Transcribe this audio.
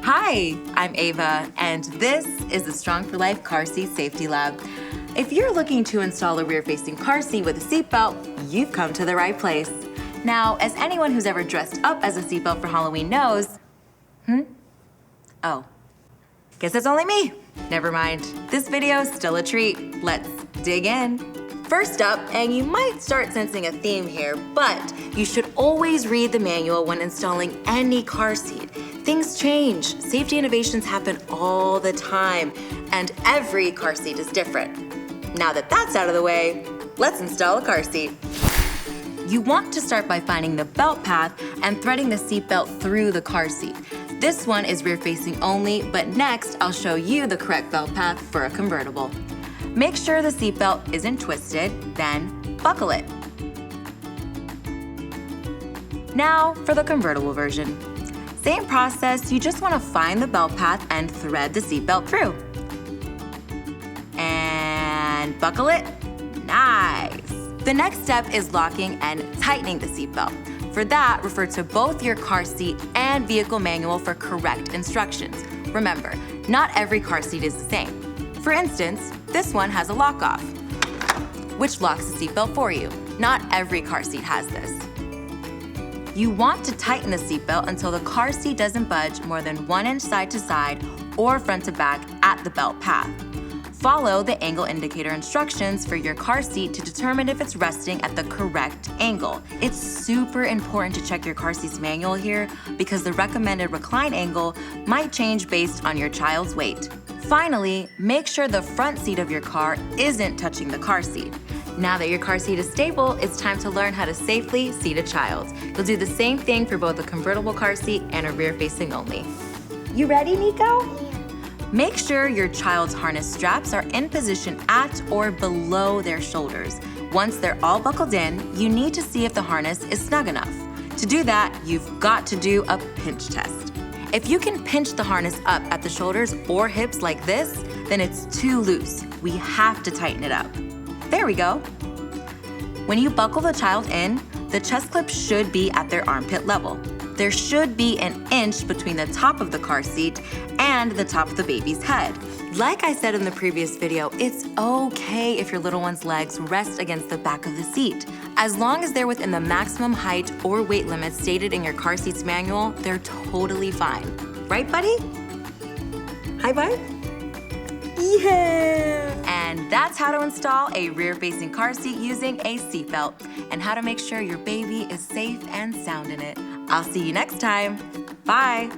Hi, I'm Ava, and this is the Strong for Life Car Seat Safety Lab. If you're looking to install a rear-facing car seat with a seatbelt, you've come to the right place. Now, as anyone who's ever dressed up as a seatbelt for Halloween knows... Oh, guess it's only me. Never mind. This video is still a treat. Let's dig in. First up, and you might start sensing a theme here, but you should always read the manual when installing any car seat. Things change. Safety innovations happen all the time, and every car seat is different. Now that that's out of the way, let's install a car seat. You want to start by finding the belt path and threading the seat belt through the car seat. This one is rear-facing only, but next I'll show you the correct belt path for a convertible. Make sure the seat belt isn't twisted, then buckle it. Now for the convertible version. Same process, you just want to find the belt path and thread the seat belt through. And buckle it. Nice. The next step is locking and tightening the seat belt. For that, refer to both your car seat and vehicle manual for correct instructions. Remember, not every car seat is the same. For instance, this one has a lock-off, which locks the seatbelt for you. Not every car seat has this. You want to tighten the seatbelt until the car seat doesn't budge more than 1 inch side to side or front to back at the belt path. Follow the angle indicator instructions for your car seat to determine if it's resting at the correct angle. It's super important to check your car seat's manual here because the recommended recline angle might change based on your child's weight. Finally, make sure the front seat of your car isn't touching the car seat. Now that your car seat is stable, it's time to learn how to safely seat a child. You'll do the same thing for both a convertible car seat and a rear-facing only. You ready, Nico? Make sure your child's harness straps are in position at or below their shoulders. Once they're all buckled in, you need to see if the harness is snug enough. To do that, you've got to do a pinch test. If you can pinch the harness up at the shoulders or hips like this, then it's too loose. We have to tighten it up. There we go. When you buckle the child in, the chest clip should be at their armpit level. There should be 1 inch between the top of the car seat and the top of the baby's head. Like I said in the previous video, it's okay if your little one's legs rest against the back of the seat. As long as they're within the maximum height or weight limits stated in your car seat's manual, they're totally fine. Right, buddy? Hi, bud? Yeah! And that's how to install a rear-facing car seat using a seatbelt, and how to make sure your baby is safe and sound in it. I'll see you next time. Bye!